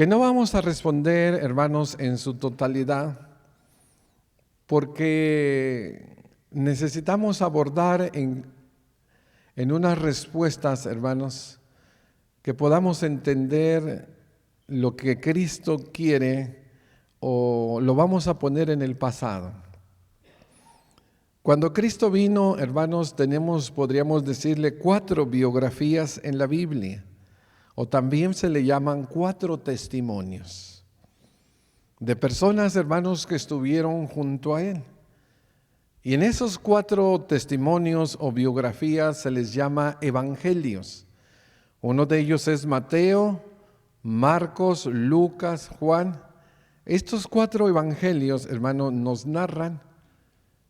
que no vamos a responder, hermanos, en su totalidad, porque necesitamos abordar en unas respuestas, hermanos, que podamos entender lo que Cristo quiere o lo vamos a poner en el pasado. Cuando Cristo vino, hermanos, podríamos decirle 4 biografías en la Biblia, o también se le llaman 4 testimonios de personas, hermanos, que estuvieron junto a Él. Y en esos 4 testimonios o biografías se les llama evangelios. Uno de ellos es Mateo, Marcos, Lucas, Juan. Estos 4 evangelios, hermanos, nos narran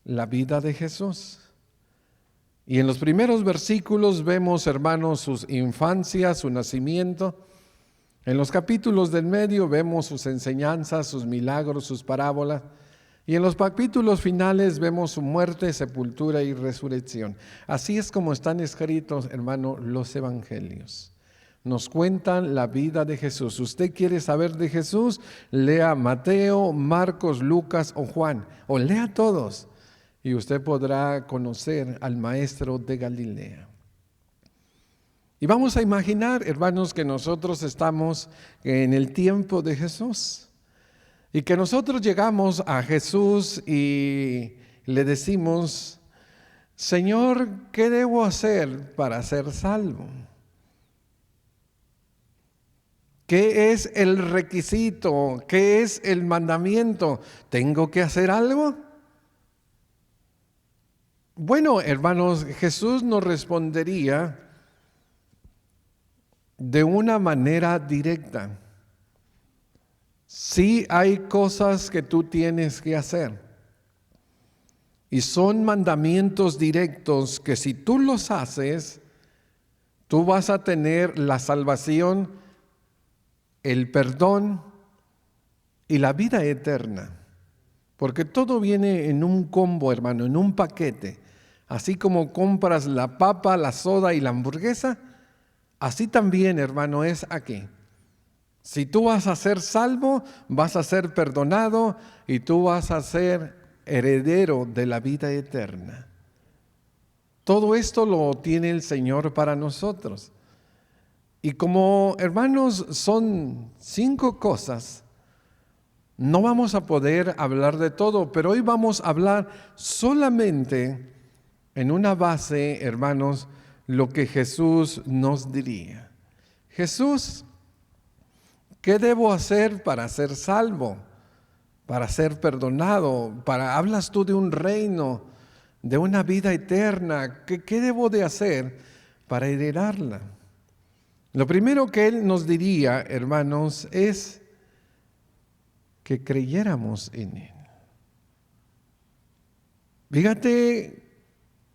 la vida de Jesús. Y en los primeros versículos vemos, hermanos, su infancia, su nacimiento. En los capítulos del medio vemos sus enseñanzas, sus milagros, sus parábolas. Y en los capítulos finales vemos su muerte, sepultura y resurrección. Así es como están escritos, hermano, los evangelios. Nos cuentan la vida de Jesús. ¿Usted quiere saber de Jesús? Lea Mateo, Marcos, Lucas o Juan. O lea todos. Y usted podrá conocer al Maestro de Galilea. Y vamos a imaginar, hermanos, que nosotros estamos en el tiempo de Jesús. Y que nosotros llegamos a Jesús y le decimos: Señor, ¿qué debo hacer para ser salvo? ¿Qué es el requisito? ¿Qué es el mandamiento? ¿Tengo que hacer algo? Bueno, hermanos, Jesús nos respondería de una manera directa. Sí hay cosas que tú tienes que hacer. Y son mandamientos directos que si tú los haces, tú vas a tener la salvación, el perdón y la vida eterna. Porque todo viene en un combo, hermano, en un paquete. Así como compras la papa, la soda y la hamburguesa, así también, hermano, es aquí. Si tú vas a ser salvo, vas a ser perdonado y tú vas a ser heredero de la vida eterna. Todo esto lo tiene el Señor para nosotros. Y como, hermanos, son 5 cosas, no vamos a poder hablar de todo, pero hoy vamos a hablar solamente en una base, hermanos, lo que Jesús nos diría. Jesús, ¿qué debo hacer para ser salvo? Para ser perdonado. Hablas tú de un reino, de una vida eterna. ¿Qué debo de hacer para heredarla? Lo primero que Él nos diría, hermanos, es que creyéramos en Él. Fíjate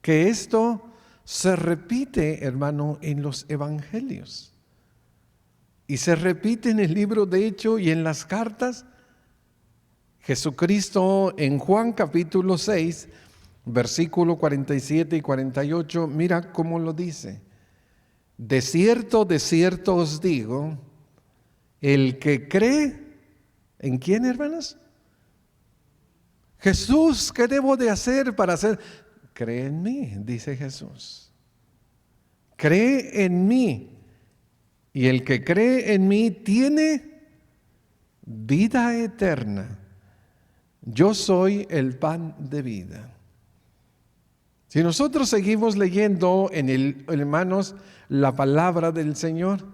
que esto se repite, hermano, en los evangelios. Y se repite en el libro de Hechos y en las cartas. Jesucristo en Juan capítulo 6, versículo 47 y 48, mira cómo lo dice. De cierto os digo, el que cree, ¿en quién, hermanos? Jesús, ¿qué debo de hacer para hacer? Cree en mí, dice Jesús. Cree en mí. Y el que cree en mí tiene vida eterna. Yo soy el pan de vida. Si nosotros seguimos leyendo hermanos, la palabra del Señor,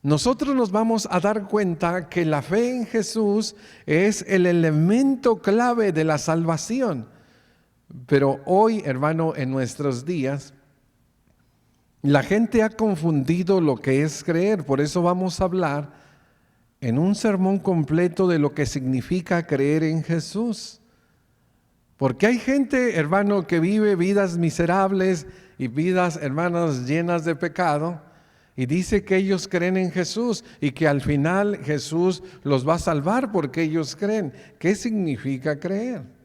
nosotros nos vamos a dar cuenta que la fe en Jesús es el elemento clave de la salvación. Pero hoy, hermano, en nuestros días, la gente ha confundido lo que es creer. Por eso vamos a hablar en un sermón completo de lo que significa creer en Jesús. Porque hay gente, hermano, que vive vidas miserables y vidas, hermanos, llenas de pecado, y dice que ellos creen en Jesús y que al final Jesús los va a salvar porque ellos creen. ¿Qué significa creer?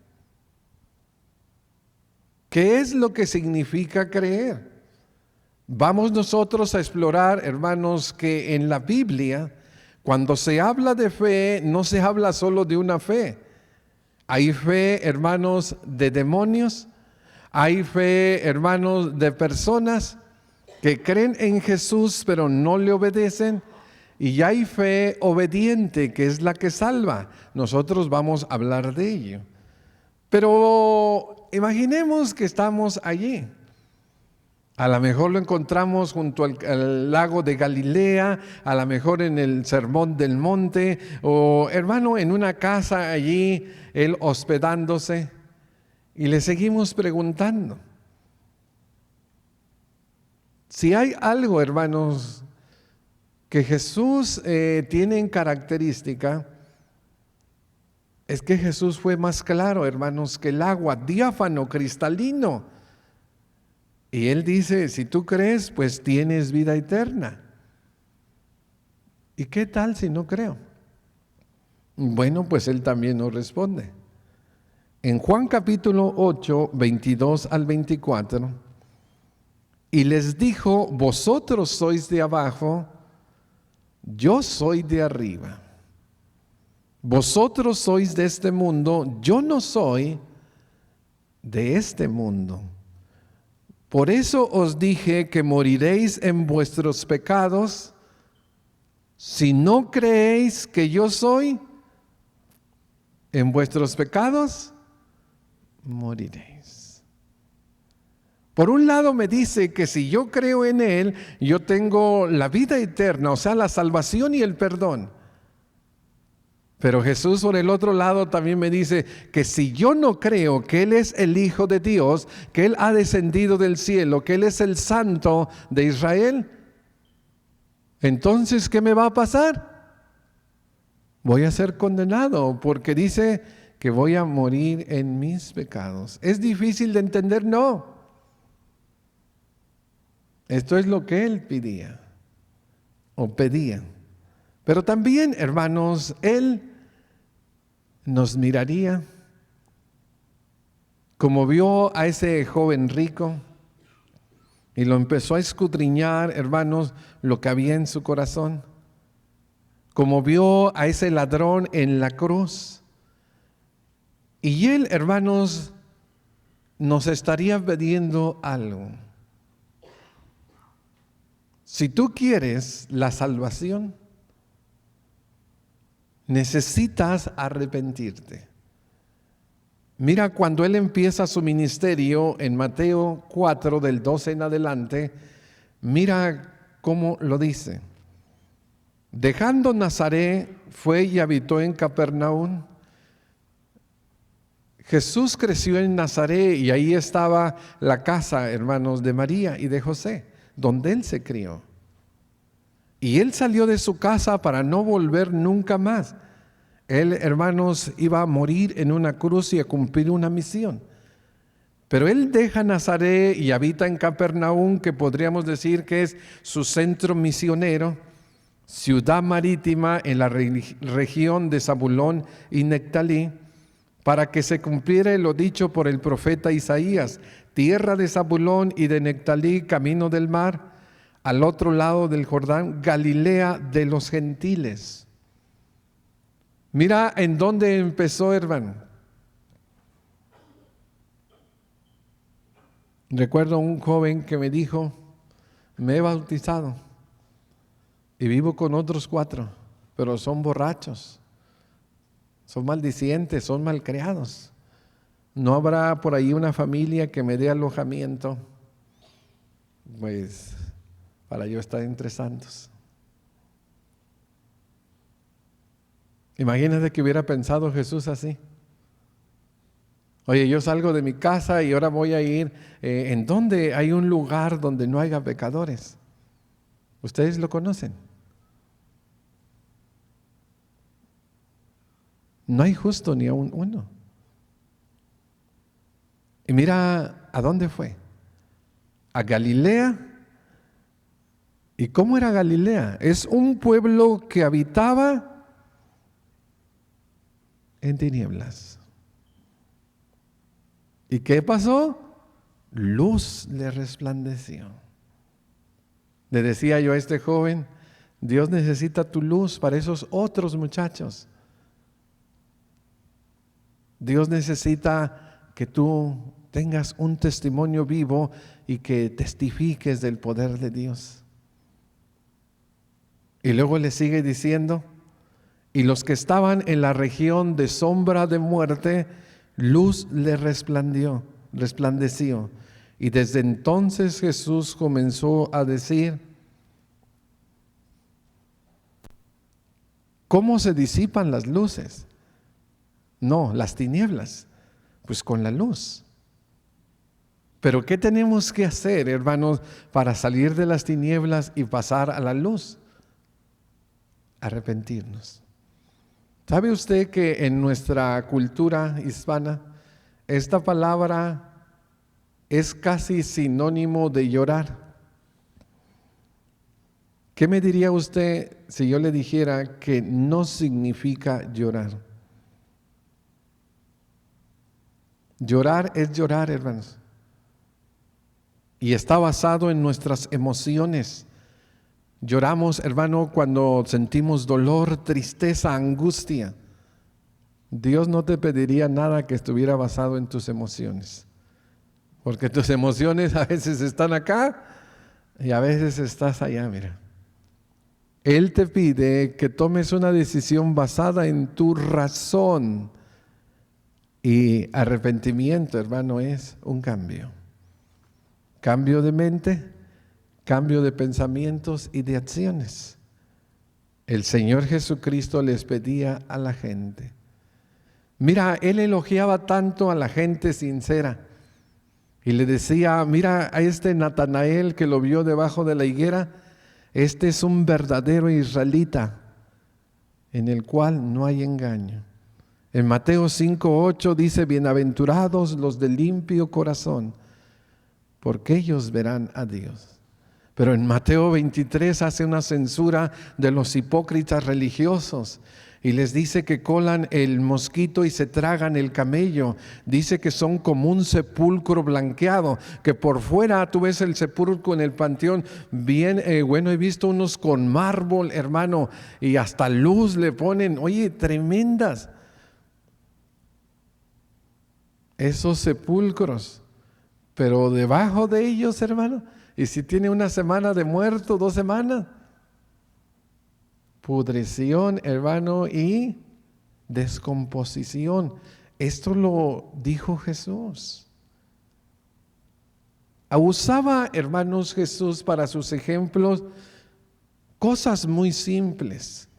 ¿Qué es lo que significa creer? Vamos nosotros a explorar, hermanos, que en la Biblia Cuando se habla de fe, no se habla solo de una fe. Hay fe, hermanos, de demonios. Hay fe, hermanos, de personas que creen en Jesús pero no le obedecen. Y hay fe obediente, que es la que salva. Nosotros vamos a hablar de ello. Pero imaginemos que estamos allí. A lo mejor lo encontramos junto al lago de Galilea, a lo mejor en el Sermón del Monte, o hermano, en una casa allí, él hospedándose, y le seguimos preguntando. Si hay algo, hermanos, que Jesús tiene en característica, es que Jesús fue más claro, hermanos, que el agua, diáfano, cristalino. Y Él dice, si tú crees, pues tienes vida eterna. ¿Y qué tal si no creo? Bueno, pues Él también nos responde. En Juan capítulo 8, 22 al 24, y les dijo, vosotros sois de abajo, yo soy de arriba. Vosotros sois de este mundo, yo no soy de este mundo. Por eso os dije que moriréis en vuestros pecados, si no creéis que yo soy, en vuestros pecados moriréis. Por un lado me dice que si yo creo en Él, yo tengo la vida eterna, o sea, la salvación y el perdón. Pero Jesús por el otro lado también me dice que si yo no creo que Él es el Hijo de Dios, que Él ha descendido del cielo, que Él es el Santo de Israel, entonces ¿qué me va a pasar? Voy a ser condenado porque dice que voy a morir en mis pecados. ¿Es difícil de entender? No. Esto es lo que Él pedía o pedía. Pero también, hermanos, Él nos miraría como vio a ese joven rico y lo empezó a escudriñar, hermanos, lo que había en su corazón. Como vio a ese ladrón en la cruz. Y Él, hermanos, nos estaría pidiendo algo. Si tú quieres la salvación, necesitas arrepentirte. Mira, cuando Él empieza su ministerio en Mateo 4, del 12 en adelante, mira cómo lo dice. Dejando Nazaret, fue y habitó en Capernaum. Jesús creció en Nazaret y ahí estaba la casa, hermanos, de María y de José, donde Él se crió. Y Él salió de su casa para no volver nunca más. Él, hermanos, iba a morir en una cruz y a cumplir una misión. Pero Él deja Nazaret y habita en Capernaum, que podríamos decir que es su centro misionero, ciudad marítima en la región de Zabulón y Nectalí, para que se cumpliera lo dicho por el profeta Isaías, tierra de Zabulón y de Nectalí, camino del mar, al otro lado del Jordán, Galilea de los gentiles. Mira en dónde empezó, hermano. Recuerdo un joven que me dijo, me he bautizado y vivo con otros 4, pero son borrachos, son maldicientes, son malcriados. ¿No habrá por ahí una familia que me dé alojamiento? Pues para yo estar entre santos. Imagínate que hubiera pensado Jesús así. Oye, yo salgo de mi casa y ahora voy a ir, ¿en dónde hay un lugar donde no haya pecadores? ¿Ustedes lo conocen? No hay justo ni aún uno. Y mira, ¿a dónde fue? A Galilea. ¿Y cómo era Galilea? Es un pueblo que habitaba en tinieblas. ¿Y qué pasó? Luz le resplandeció. Le decía yo a este joven, Dios necesita tu luz para esos otros muchachos. Dios necesita que tú tengas un testimonio vivo y que testifiques del poder de Dios. Y luego le sigue diciendo, y los que estaban en la región de sombra de muerte, luz les resplandeció. Y desde entonces Jesús comenzó a decir, ¿cómo se disipan las luces? No, las tinieblas, pues con la luz. Pero ¿qué tenemos que hacer, hermanos, para salir de las tinieblas y pasar a la luz? Arrepentirnos. ¿Sabe usted que en nuestra cultura hispana esta palabra es casi sinónimo de llorar? ¿Qué me diría usted si yo le dijera que no significa llorar? Llorar es llorar, hermanos. Y está basado en nuestras emociones. Lloramos, hermano, cuando sentimos dolor, tristeza, angustia. Dios no te pediría nada que estuviera basado en tus emociones. Porque tus emociones a veces están acá y a veces estás allá, mira. Él te pide que tomes una decisión basada en tu razón. Y arrepentimiento, hermano, es un cambio. Cambio de mente, cambio de pensamientos y de acciones. El Señor Jesucristo les pedía a la gente. Mira, Él elogiaba tanto a la gente sincera. Y le decía, mira a este Natanael que lo vio debajo de la higuera, este es un verdadero israelita en el cual no hay engaño. En Mateo 5:8 dice, bienaventurados los de limpio corazón, porque ellos verán a Dios. Pero en Mateo 23 hace una censura de los hipócritas religiosos y les dice que colan el mosquito y se tragan el camello. Dice que son como un sepulcro blanqueado, que por fuera tú ves el sepulcro en el panteón bien, bueno, he visto unos con mármol, hermano, y hasta luz le ponen, oye, tremendas. Esos sepulcros, pero debajo de ellos, hermano, y si tiene una semana de muerto, 2 semanas, pudrición, hermano, y descomposición. Esto lo dijo Jesús. Usaba, hermanos, Jesús para sus ejemplos cosas muy simples.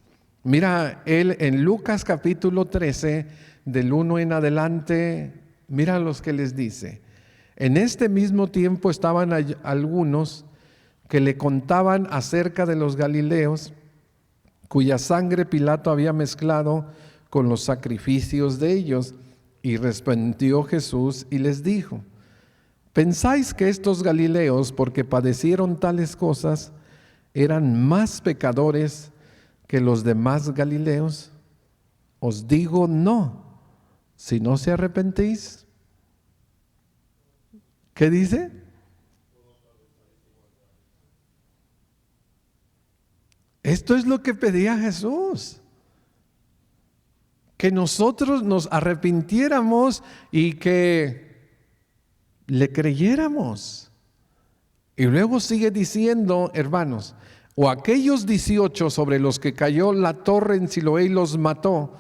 Mira, él en Lucas capítulo 13, del 1 en adelante, mira los que les dice. En este mismo tiempo estaban algunos que le contaban acerca de los galileos, cuya sangre Pilato había mezclado con los sacrificios de ellos. Y respondió Jesús y les dijo, ¿pensáis que estos galileos, porque padecieron tales cosas, eran más pecadores que los demás galileos? Os digo no, si no se arrepentís. ¿Qué dice? Esto es lo que pedía Jesús. Que nosotros nos arrepintiéramos y que le creyéramos. Y luego sigue diciendo, hermanos, o aquellos 18 sobre los que cayó la torre en Siloé y los mató,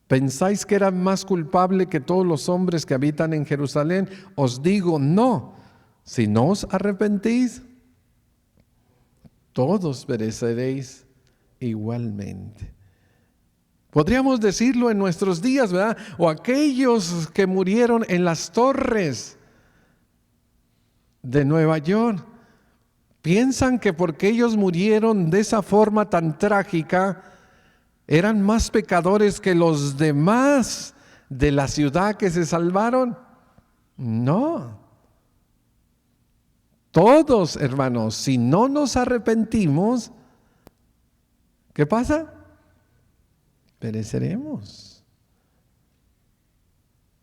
¿pensáis que eran más culpables que todos los hombres que habitan en Jerusalén? Os digo, no. Si no os arrepentís, todos pereceréis igualmente. Podríamos decirlo en nuestros días, ¿verdad? O aquellos que murieron en las torres de Nueva York. Piensan que porque ellos murieron de esa forma tan trágica, ¿eran más pecadores que los demás de la ciudad que se salvaron? No. Todos, hermanos, si no nos arrepentimos, ¿qué pasa? Pereceremos.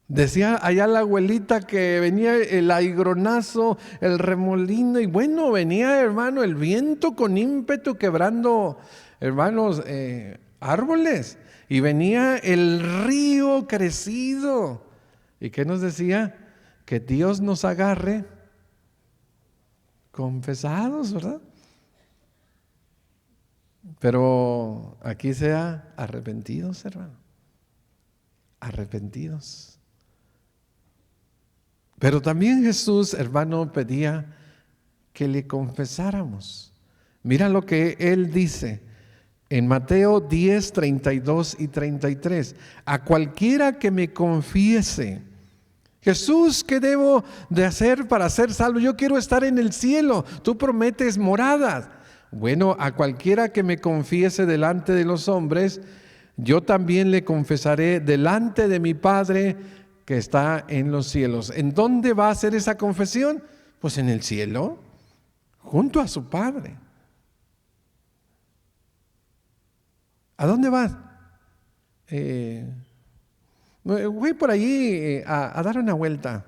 Decía allá la abuelita que venía el aigronazo, el remolino, y bueno, venía, hermano, el viento con ímpetu quebrando, hermanos, árboles. Y venía el río crecido. ¿Y qué nos decía? Que Dios nos agarre confesados, ¿verdad? Pero aquí sea arrepentidos, hermano. Arrepentidos. Pero también Jesús, hermano, pedía que le confesáramos. Mira lo que Él dice en Mateo 10, 32 y 33. A cualquiera que me confiese. Jesús, ¿qué debo de hacer para ser salvo? Yo quiero estar en el cielo. Tú prometes moradas. Bueno, a cualquiera que me confiese delante de los hombres, yo también le confesaré delante de mi Padre que está en los cielos. ¿En dónde va a hacer esa confesión? Pues en el cielo, junto a su Padre. ¿A dónde vas? Voy por allí a dar una vuelta.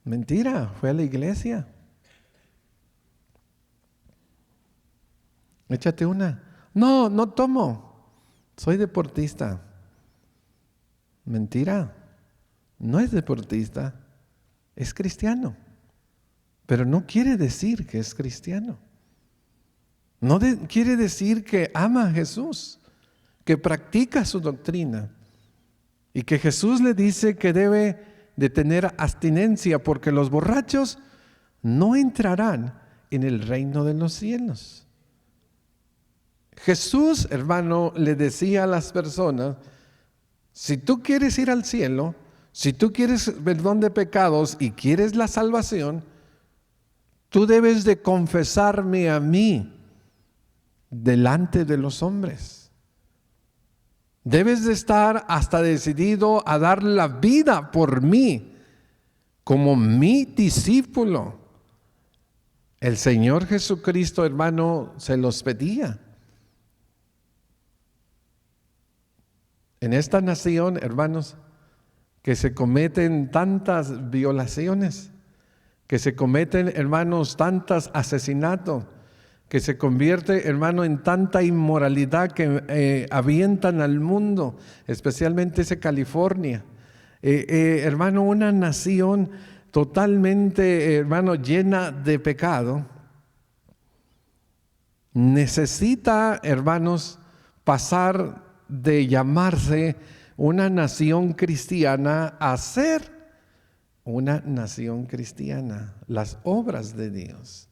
Mentira, fue a la iglesia. Échate una. No, no tomo. Soy deportista. Mentira. No es deportista. Es cristiano. Pero no quiere decir que es cristiano. No quiere decir que ama a Jesús, que practica su doctrina y que Jesús le dice que debe de tener abstinencia porque los borrachos no entrarán en el reino de los cielos. Jesús, hermano, le decía a las personas, si tú quieres ir al cielo, si tú quieres perdón de pecados y quieres la salvación, tú debes de confesarme a mí delante de los hombres. Debes de estar hasta decidido a dar la vida por mí como mi discípulo. El Señor Jesucristo, hermano, se los pedía. En esta nación, hermanos, que se cometen tantas violaciones, que se cometen, hermanos, tantos asesinatos, que se convierte, hermano, en tanta inmoralidad que avientan al mundo, especialmente ese California. Hermano, una nación totalmente, hermano, llena de pecado, necesita, hermanos, pasar de llamarse una nación cristiana a ser una nación cristiana, las obras de Dios.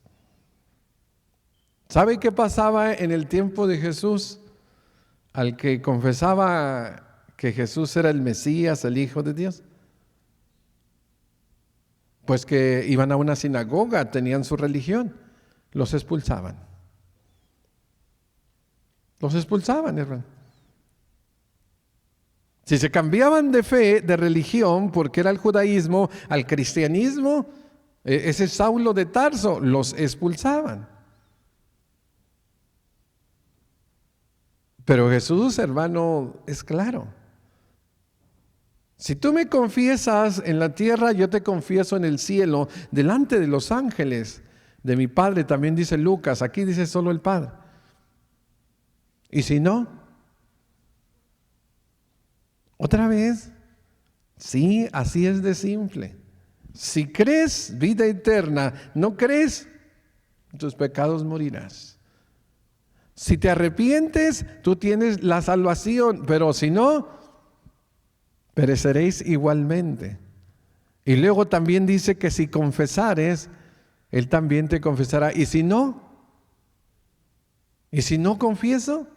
¿Sabe qué pasaba en el tiempo de Jesús? Al que confesaba que Jesús era el Mesías, el Hijo de Dios. Pues que iban a una sinagoga, tenían su religión, los expulsaban. Los expulsaban, hermano. Si se cambiaban de fe, de religión, porque era el judaísmo, al cristianismo, ese Saulo de Tarso, los expulsaban. Pero Jesús, hermano, es claro. Si tú me confiesas en la tierra, yo te confieso en el cielo, delante de los ángeles de mi Padre, también dice Lucas, aquí dice solo el Padre. Y si no, otra vez, sí, así es de simple. Si crees vida eterna, no crees, tus pecados morirás. Si te arrepientes, tú tienes la salvación, pero si no, pereceréis igualmente. Y luego también dice que si confesares, Él también te confesará. ¿Y si no confieso?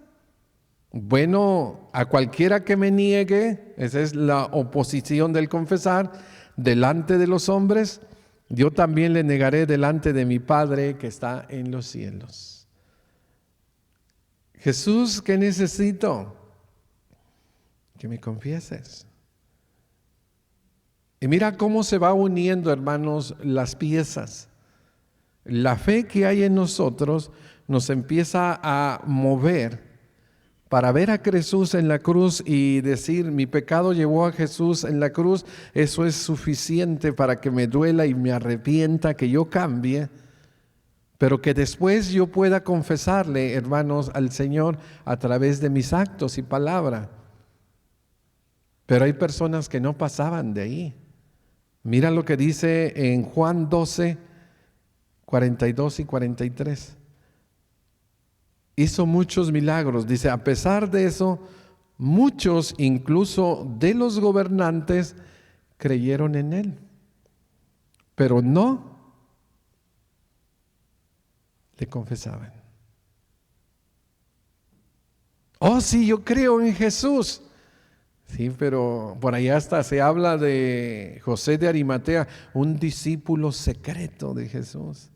Bueno, a cualquiera que me niegue, esa es la oposición del confesar, delante de los hombres, yo también le negaré delante de mi Padre que está en los cielos. Jesús, ¿qué necesito? Que me confieses. Y mira cómo se va uniendo, hermanos, las piezas. La fe que hay en nosotros nos empieza a mover Para ver a Jesús en la cruz y decir, mi pecado llevó a Jesús en la cruz, eso es suficiente para que me duela y me arrepienta, que yo cambie, pero que después yo pueda confesarle, hermanos, al Señor a través de mis actos y palabra. Pero hay personas que no pasaban de ahí. Mira lo que dice en Juan 12, 42 y 43. Hizo muchos milagros. Dice, a pesar de eso, muchos, incluso de los gobernantes, creyeron en él. Pero no le confesaban. Oh, sí, yo creo en Jesús. Sí, pero por allá hasta se habla de José de Arimatea, un discípulo secreto de Jesús.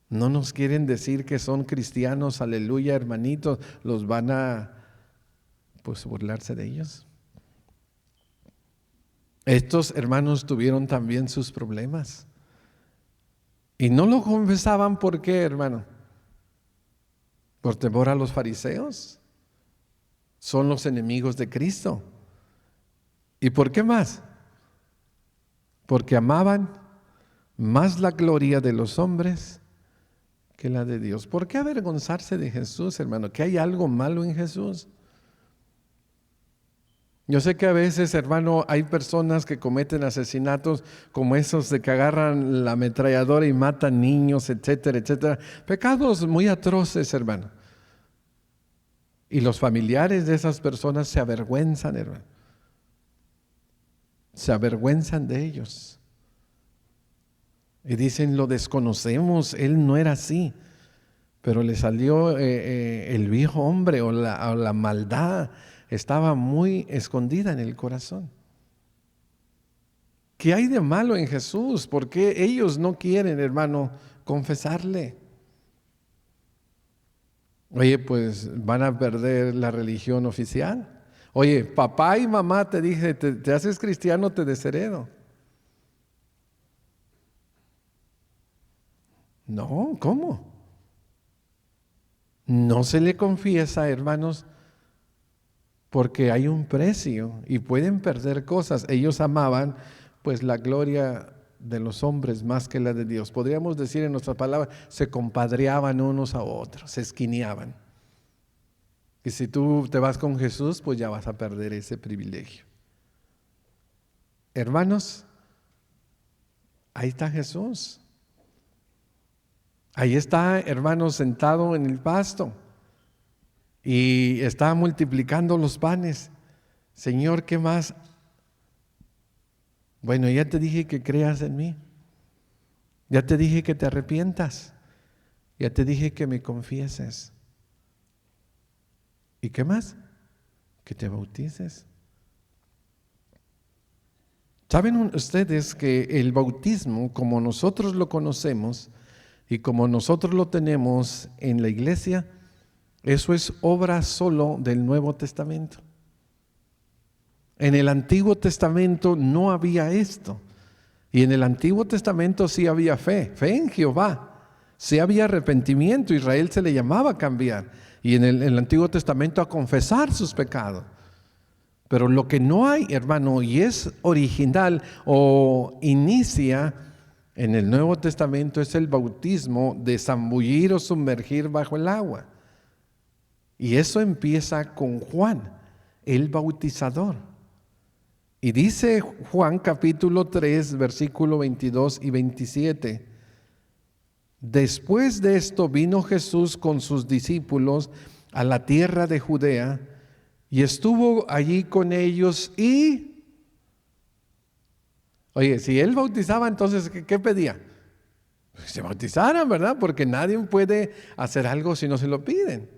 No nos quieren decir que son cristianos, aleluya, hermanitos, los van a burlarse de ellos. Estos hermanos tuvieron también sus problemas. Y no lo confesaban, ¿por qué, hermano? Por temor a los fariseos. Son los enemigos de Cristo. ¿Y por qué más? Porque amaban más la gloria de los hombres que la de Dios. ¿Por qué avergonzarse de Jesús, hermano? ¿Que hay algo malo en Jesús? Yo sé que a veces, hermano, hay personas que cometen asesinatos como esos de que agarran la ametralladora y matan niños, etcétera, etcétera. Pecados muy atroces, hermano. Y los familiares de esas personas se avergüenzan, hermano. Se avergüenzan de ellos. Y dicen, lo desconocemos, él no era así. Pero le salió el viejo hombre o la maldad. Estaba muy escondida en el corazón. ¿Qué hay de malo en Jesús? ¿Por qué ellos no quieren, hermano, confesarle? Oye, pues van a perder la religión oficial. Oye, papá y mamá te dije, te haces cristiano, te desheredo. No, ¿cómo? No se le confiesa, hermanos, porque hay un precio y pueden perder cosas. Ellos amaban pues la gloria de los hombres más que la de Dios. Podríamos decir en nuestras palabras, se compadreaban unos a otros, se esquineaban. Y si tú te vas con Jesús, pues ya vas a perder ese privilegio. Hermanos, ahí está Jesús. Ahí está, hermano, sentado en el pasto y está multiplicando los panes. Señor, ¿qué más? Bueno, ya te dije que creas en mí. Ya te dije que te arrepientas. Ya te dije que me confieses. ¿Y qué más? Que te bautices. ¿Saben ustedes que el bautismo, como nosotros lo conocemos, y como nosotros lo tenemos en la iglesia, eso es obra solo del Nuevo Testamento? En el Antiguo Testamento no había esto. Y en el Antiguo Testamento sí había fe en Jehová. Sí había arrepentimiento, Israel se le llamaba a cambiar. Y en el Antiguo Testamento a confesar sus pecados. Pero lo que no hay, hermano, y es original o inicia en el Nuevo Testamento, es el bautismo de zambullir o sumergir bajo el agua. Y eso empieza con Juan, el bautizador. Y dice Juan capítulo 3, versículo 22 y 27. Después de esto vino Jesús con sus discípulos a la tierra de Judea y estuvo allí con ellos y... Oye, si él bautizaba, entonces, ¿qué pedía? Que se bautizaran, ¿verdad? Porque nadie puede hacer algo si no se lo piden.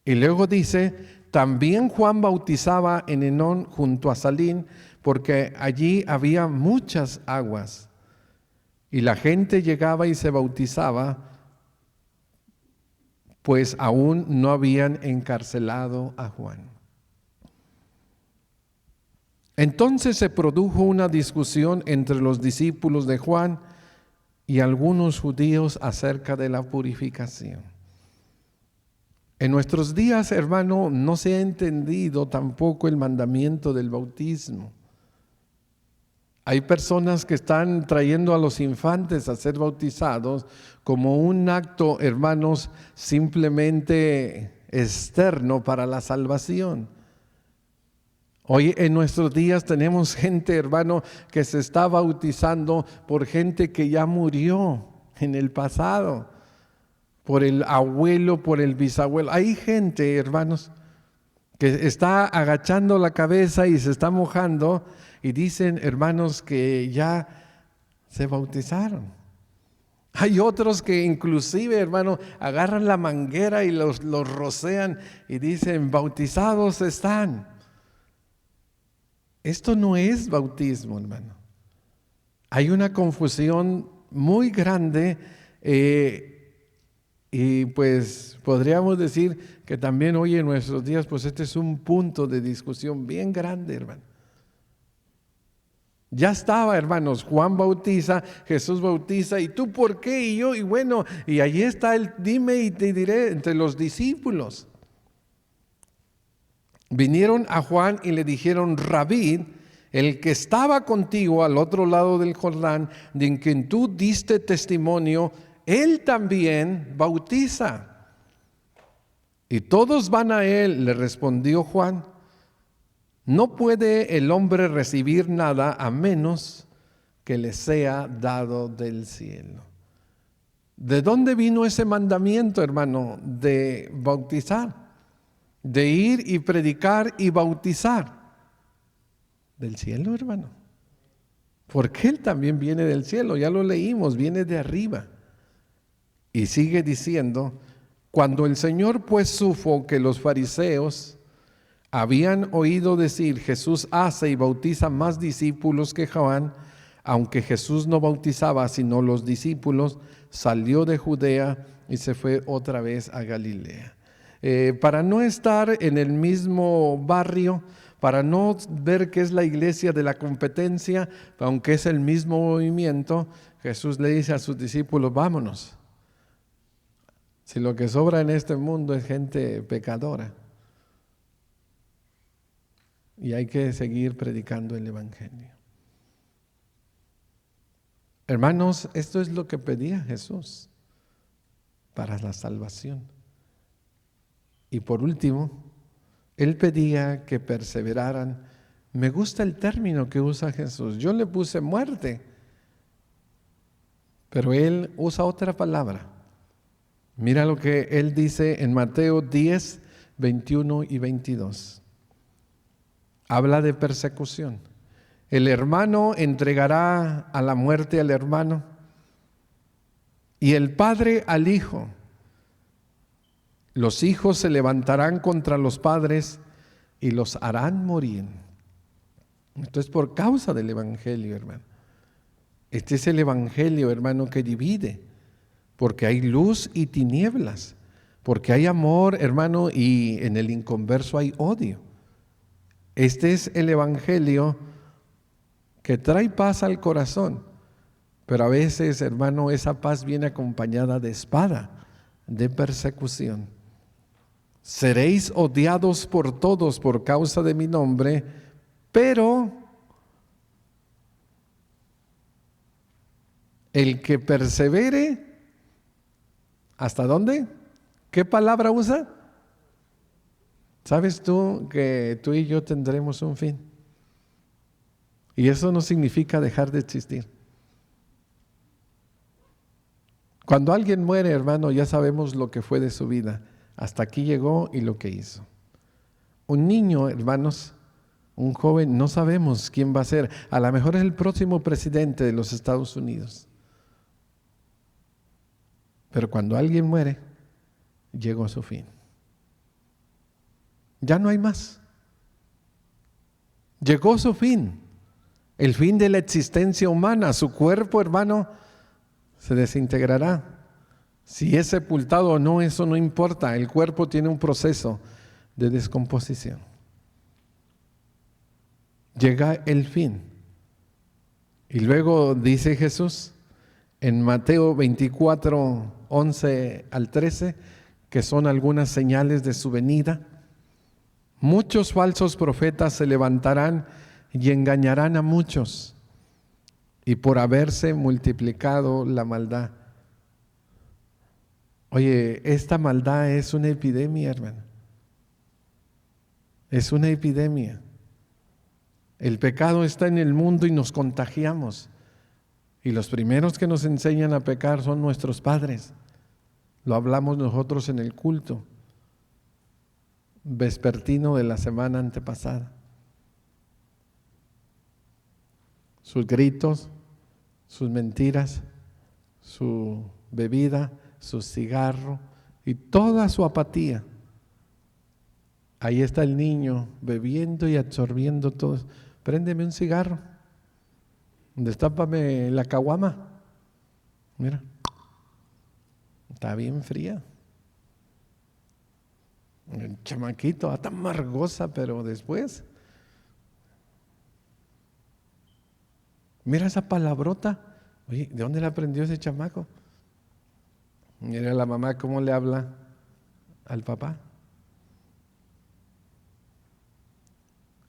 Y luego dice, también Juan bautizaba en Enón junto a Salín, porque allí había muchas aguas. Y la gente llegaba y se bautizaba, pues aún no habían encarcelado a Juan. Entonces se produjo una discusión entre los discípulos de Juan y algunos judíos acerca de la purificación. En nuestros días, hermano, no se ha entendido tampoco el mandamiento del bautismo. Hay personas que están trayendo a los infantes a ser bautizados como un acto, hermanos, simplemente externo para la salvación. Hoy en nuestros días tenemos gente, hermano, que se está bautizando por gente que ya murió en el pasado, por el abuelo, por el bisabuelo. Hay gente, hermanos, que está agachando la cabeza y se está mojando y dicen, hermanos, que ya se bautizaron. Hay otros que inclusive, hermano, agarran la manguera y los rocean y dicen, bautizados están. Esto no es bautismo, hermano. Hay una confusión muy grande y pues podríamos decir que también hoy en nuestros días, pues este es un punto de discusión bien grande, hermano. Ya estaba, hermanos, Juan bautiza, Jesús bautiza, ¿y tú por qué? Y yo, y bueno, y allí está el dime y te diré entre los discípulos. Vinieron a Juan y le dijeron, Rabí, el que estaba contigo al otro lado del Jordán, de quien tú diste testimonio, él también bautiza. Y todos van a él, le respondió Juan. No puede el hombre recibir nada a menos que le sea dado del cielo. ¿De dónde vino ese mandamiento, hermano, de bautizar? De ir y predicar y bautizar. Del cielo, hermano. Porque él también viene del cielo, ya lo leímos, viene de arriba. Y sigue diciendo, cuando el Señor pues supo que los fariseos habían oído decir, Jesús hace y bautiza más discípulos que Juan, aunque Jesús no bautizaba sino los discípulos, salió de Judea y se fue otra vez a Galilea. Para no estar en el mismo barrio, para no ver que es la iglesia de la competencia, aunque es el mismo movimiento, Jesús le dice a sus discípulos, vámonos. Si lo que sobra en este mundo es gente pecadora. Y hay que seguir predicando el evangelio. Hermanos, esto es lo que pedía Jesús para la salvación. Y por último, Él pedía que perseveraran. Me gusta el término que usa Jesús. Yo le puse muerte, pero Él usa otra palabra. Mira lo que Él dice en Mateo 10, 21 y 22. Habla de persecución. El hermano entregará a la muerte al hermano y el padre al hijo. Los hijos se levantarán contra los padres y los harán morir. Esto es por causa del evangelio, hermano. Este es el evangelio, hermano, que divide, porque hay luz y tinieblas, porque hay amor, hermano, y en el inconverso hay odio. Este es el evangelio que trae paz al corazón, pero a veces, hermano, esa paz viene acompañada de espada, de persecución. Seréis odiados por todos por causa de mi nombre, pero el que persevere, ¿hasta dónde? ¿Qué palabra usa? ¿Sabes tú que tú y yo tendremos un fin? Y eso no significa dejar de existir. Cuando alguien muere, hermano, ya sabemos lo que fue de su vida. Hasta aquí llegó y lo que hizo. Un niño, hermanos, un joven, no sabemos quién va a ser. A lo mejor es el próximo presidente de los Estados Unidos. Pero cuando alguien muere, llegó a su fin. Ya no hay más. Llegó su fin, el fin de la existencia humana. Su cuerpo, hermano, se desintegrará. Si es sepultado o no, eso no importa. El cuerpo tiene un proceso de descomposición. Llega el fin. Y luego dice Jesús en Mateo 24, 11 al 13, que son algunas señales de su venida. Muchos falsos profetas se levantarán y engañarán a muchos, y por haberse multiplicado la maldad. Oye, esta maldad es una epidemia, hermano. Es una epidemia. El pecado está en el mundo y nos contagiamos. Y los primeros que nos enseñan a pecar son nuestros padres. Lo hablamos nosotros en el culto vespertino de la semana antepasada. Sus gritos, sus mentiras, su bebida, su cigarro y toda su apatía. Ahí está el niño bebiendo y absorbiendo todo. Préndeme un cigarro. Destápame la caguama. Mira, está bien fría. El chamaquito, está amargosa, pero después. Mira esa palabrota. Oye, ¿de dónde la aprendió ese chamaco? Mira la mamá cómo le habla al papá.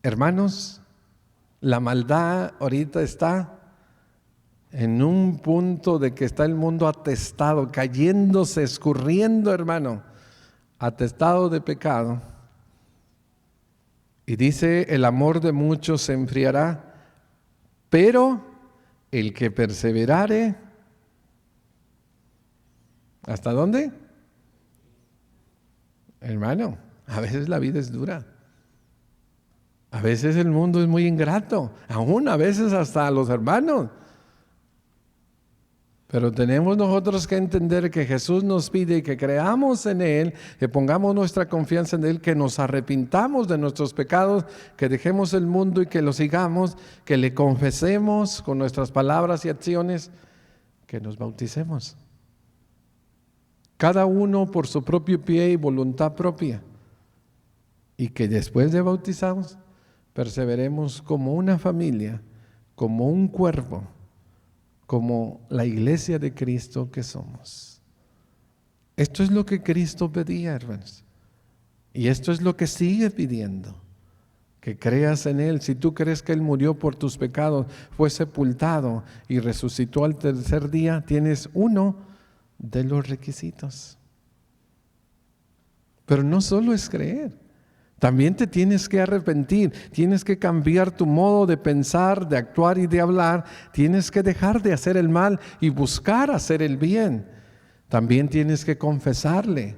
Hermanos, la maldad ahorita está en un punto de que está el mundo atestado, cayéndose, escurriendo, hermano, atestado de pecado. Y dice, el amor de muchos se enfriará, pero el que perseverare, ¿hasta dónde? Hermano, a veces la vida es dura. A veces el mundo es muy ingrato, aún a veces hasta a los hermanos. Pero tenemos nosotros que entender que Jesús nos pide que creamos en Él, que pongamos nuestra confianza en Él, que nos arrepintamos de nuestros pecados, que dejemos el mundo y que lo sigamos, que le confesemos con nuestras palabras y acciones, que nos bauticemos. Cada uno por su propio pie y voluntad propia. Y que después de bautizados, perseveremos como una familia, como un cuerpo, como la iglesia de Cristo que somos. Esto es lo que Cristo pedía, hermanos. Y esto es lo que sigue pidiendo. Que creas en Él. Si tú crees que Él murió por tus pecados, fue sepultado y resucitó al tercer día, tienes uno de los requisitos. Pero no solo es creer. También te tienes que arrepentir, tienes que cambiar tu modo de pensar, de actuar y de hablar, tienes que dejar de hacer el mal y buscar hacer el bien. También tienes que confesarle.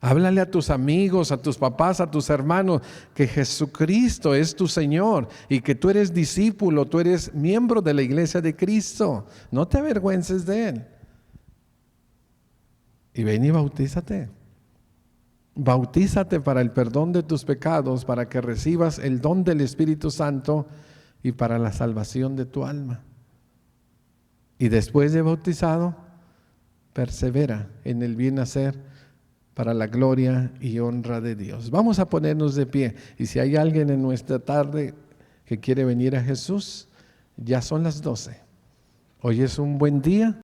Háblale a tus amigos, a tus papás, a tus hermanos, que Jesucristo es tu Señor y que tú eres discípulo, tú eres miembro de la iglesia de Cristo. No te avergüences de Él. Y ven y bautízate. Bautízate para el perdón de tus pecados, para que recibas el don del Espíritu Santo y para la salvación de tu alma. Y después de bautizado, persevera en el bien hacer para la gloria y honra de Dios. Vamos a ponernos de pie. Y si hay alguien en nuestra tarde que quiere venir a Jesús, ya son las 12. Hoy es un buen día.